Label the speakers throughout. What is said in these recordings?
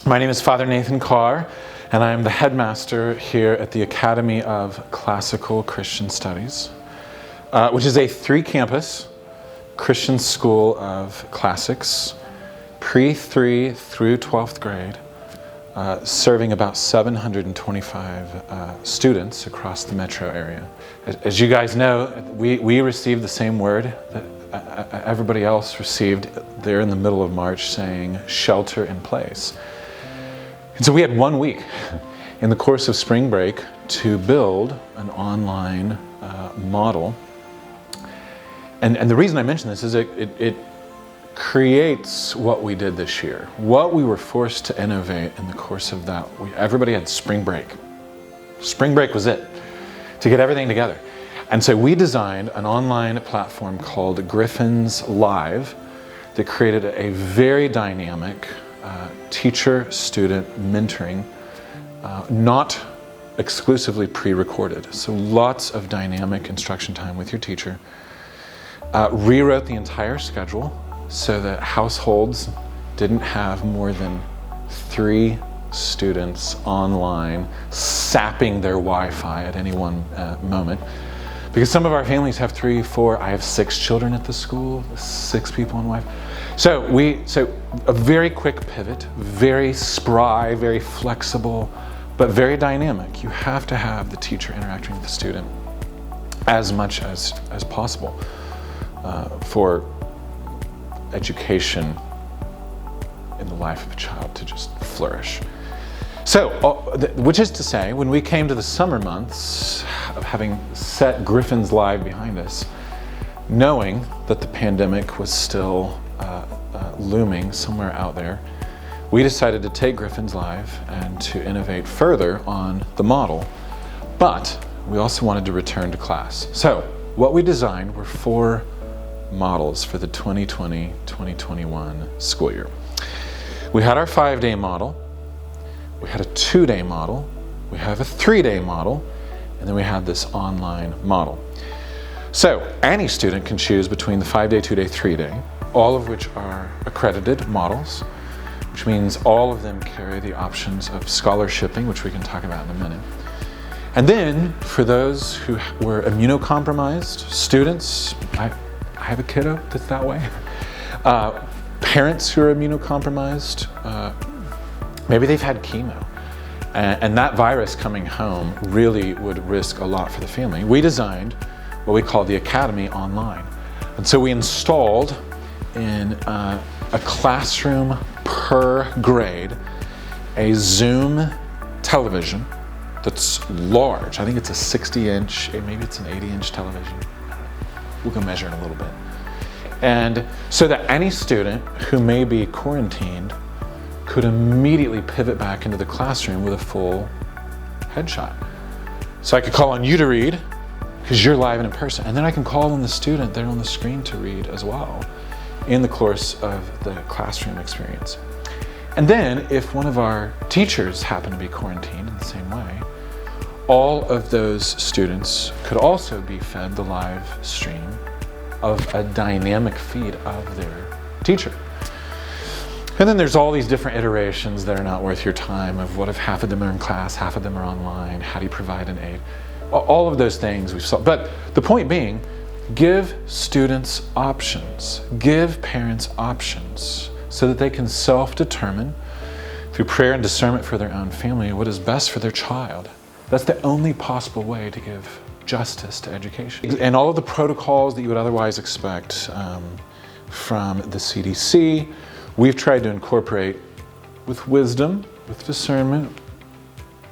Speaker 1: My name is Father Nathan Carr, and I am the headmaster here at the Academy of Classical Christian Studies, which is a 3-campus Christian school of classics, pre-3 through 12th grade, serving about 725 students across the metro area. As you guys know, we received the same word that everybody else received there in the middle of March, saying shelter in place. And so we had 1 week in the course of spring break to build an online model. And the reason I mention this is it creates what we did this year. What we were forced to innovate in the course of that, everybody had spring break. Spring break was it, to get everything together. And so we designed an online platform called Griffins Live that created a very dynamic teacher-student mentoring, not exclusively pre-recorded. So lots of dynamic instruction time with your teacher. Rewrote the entire schedule so that households didn't have more than 3 students online sapping their Wi-Fi at any one moment. Because some of our families have 3, 4, I have 6 children at the school, 6 people on Wi-Fi. So a very quick pivot, very spry, very flexible, but very dynamic. You have to have the teacher interacting with the student as much as possible for education in the life of a child to just flourish. So, which is to say, when we came to the summer months of having set Griffins Live behind us, knowing that the pandemic was still looming somewhere out there, we decided to take Griffins Live and to innovate further on the model. But we also wanted to return to class. So, what we designed were 4 models for the 2020-2021 school year. We had our 5-day model, we had a 2-day model, we have a 3-day model, and then we had this online model. So any student can choose between the 5-day, 2-day, 3-day, all of which are accredited models, which means all of them carry the options of scholarshiping, which we can talk about in a minute. And then for those who were immunocompromised students, I have a kiddo that's that way. Parents who are immunocompromised, maybe they've had chemo, and that virus coming home really would risk a lot for the family. We designed what we call the Academy Online. And so we installed in a classroom per grade a Zoom television that's large. I think it's a 60-inch, maybe it's an 80-inch television. We can measure in a little bit. And so that any student who may be quarantined could immediately pivot back into the classroom with a full headshot. So I could call on you to read, because you're live and in person, and then I can call on the student there on the screen to read as well in the course of the classroom experience. And then if one of our teachers happened to be quarantined in the same way, all of those students could also be fed the live stream of a dynamic feed of their teacher. And then there's all these different iterations that are not worth your time of what if half of them are in class, half of them are online, how do you provide an aid? All of those things we've solved. But the point being, give students options, give parents options so that they can self-determine through prayer and discernment for their own family what is best for their child. That's the only possible way to give justice to education. And all of the protocols that you would otherwise expect from the CDC, we've tried to incorporate with wisdom, with discernment,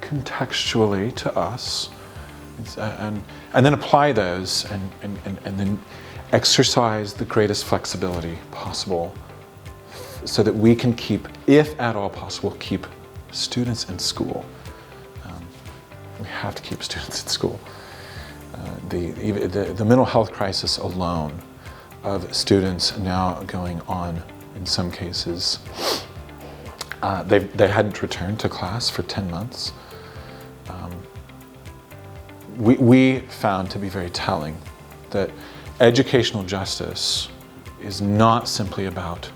Speaker 1: contextually to us, and then apply those and then exercise the greatest flexibility possible so that we can keep, if at all possible, keep students in school. We have to keep students in school. The mental health crisis alone of students now going on, in some cases, they hadn't returned to class for 10 months. We found to be very telling that educational justice is not simply about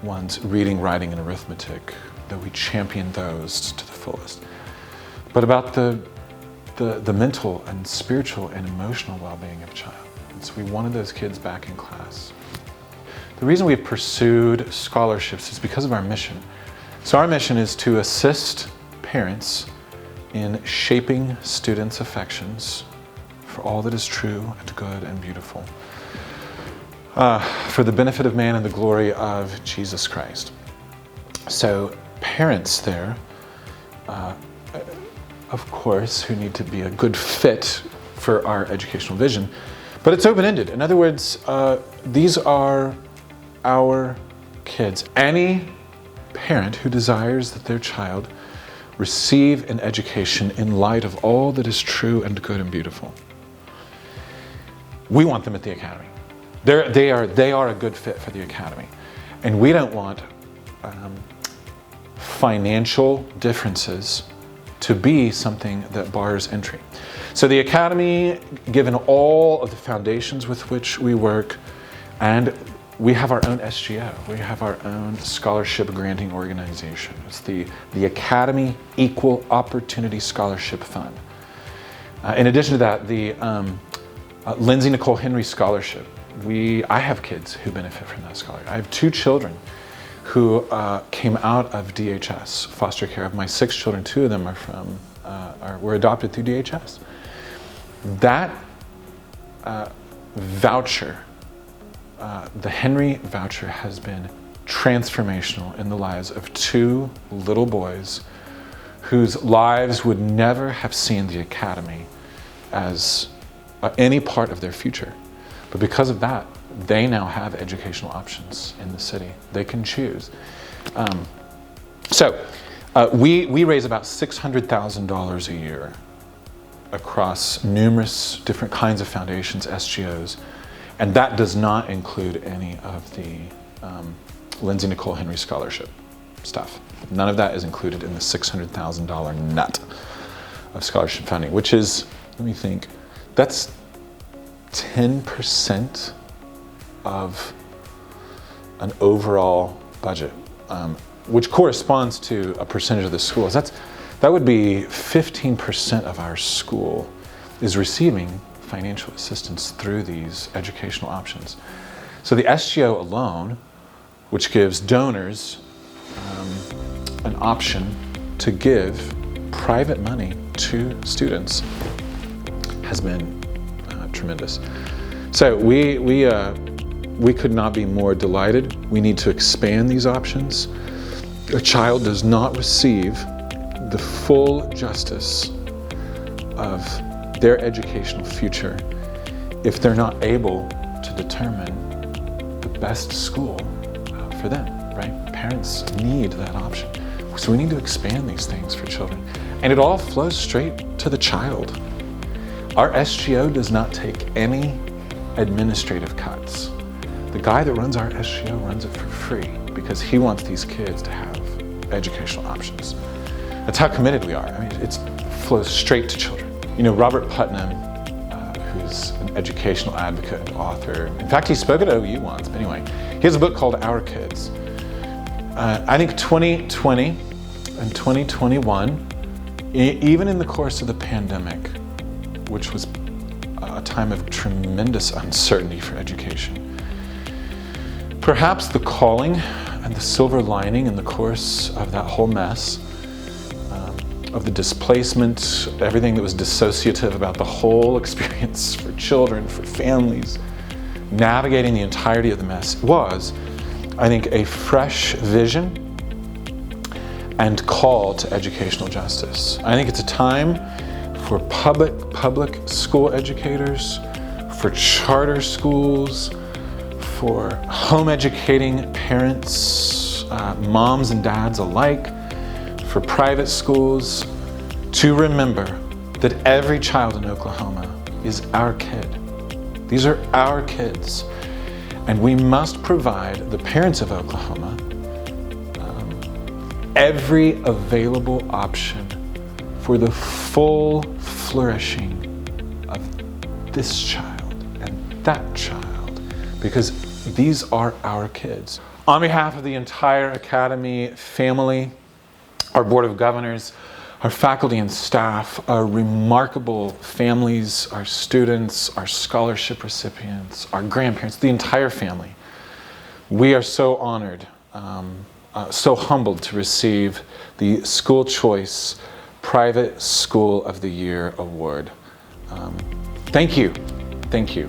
Speaker 1: one's reading, writing, and arithmetic, that we champion those to the fullest, but about the mental and spiritual and emotional well-being of a child. And so we wanted those kids back in class. The reason we've pursued scholarships is because of our mission. So our mission is to assist parents in shaping students' affections for all that is true and good and beautiful, for the benefit of man and the glory of Jesus Christ. So parents there, of course, who need to be a good fit for our educational vision, but it's open-ended. In other words, these are our kids. Any parent who desires that their child receive an education in light of all that is true and good and beautiful, we want them at the academy. They are a good fit for the academy. And we don't want financial differences to be something that bars entry. So the academy, given all of the foundations with which we work, and we have our own SGO, we have our own scholarship granting organization. It's the Academy Equal Opportunity Scholarship Fund. In addition to that, the Lindsay Nicole Henry Scholarship. I have kids who benefit from that scholarship. I have 2 children who came out of DHS, foster care. Of my 6 children, 2 of them were adopted through DHS. That voucher, the Henry voucher, has been transformational in the lives of 2 little boys whose lives would never have seen the academy as any part of their future. But because of that, they now have educational options in the city. They can choose. We raise about $600,000 a year across numerous different kinds of foundations, SGOs, and that does not include any of the Lindsay Nicole Henry Scholarship stuff. None of that is included in the $600,000 nut of scholarship funding, which is, let me think, that's 10% of an overall budget, which corresponds to a percentage of the schools. That would be 15% of our school is receiving financial assistance through these educational options. So the SGO alone, which gives donors an option to give private money to students, has been tremendous. So we could not be more delighted. We need to expand these options. A child does not receive the full justice of their educational future if they're not able to determine the best school for them, right? Parents need that option. So we need to expand these things for children. And it all flows straight to the child. Our SGO does not take any administrative cuts. The guy that runs our SGO runs it for free because he wants these kids to have educational options. That's how committed we are. I mean, it flows straight to children. You know, Robert Putnam, who's an educational advocate and author. In fact, he spoke at OU once, but anyway, he has a book called Our Kids. I think 2020 and 2021, even in the course of the pandemic, which was a time of tremendous uncertainty for education, perhaps the calling and the silver lining in the course of that whole mess, of the displacement, everything that was dissociative about the whole experience for children, for families, navigating the entirety of the mess, was, I think, a fresh vision and call to educational justice. I think it's a time for public school educators, for charter schools, for home educating parents, moms and dads alike, for private schools, to remember that every child in Oklahoma is our kid. These are our kids. And we must provide the parents of Oklahoma every available option for the full flourishing of this child and that child, because these are our kids. On behalf of the entire Academy family, our Board of Governors, our faculty and staff, our remarkable families, our students, our scholarship recipients, our grandparents, the entire family. We are so honored, so humbled to receive the School Choice Private School of the Year Award. Thank you. Thank you.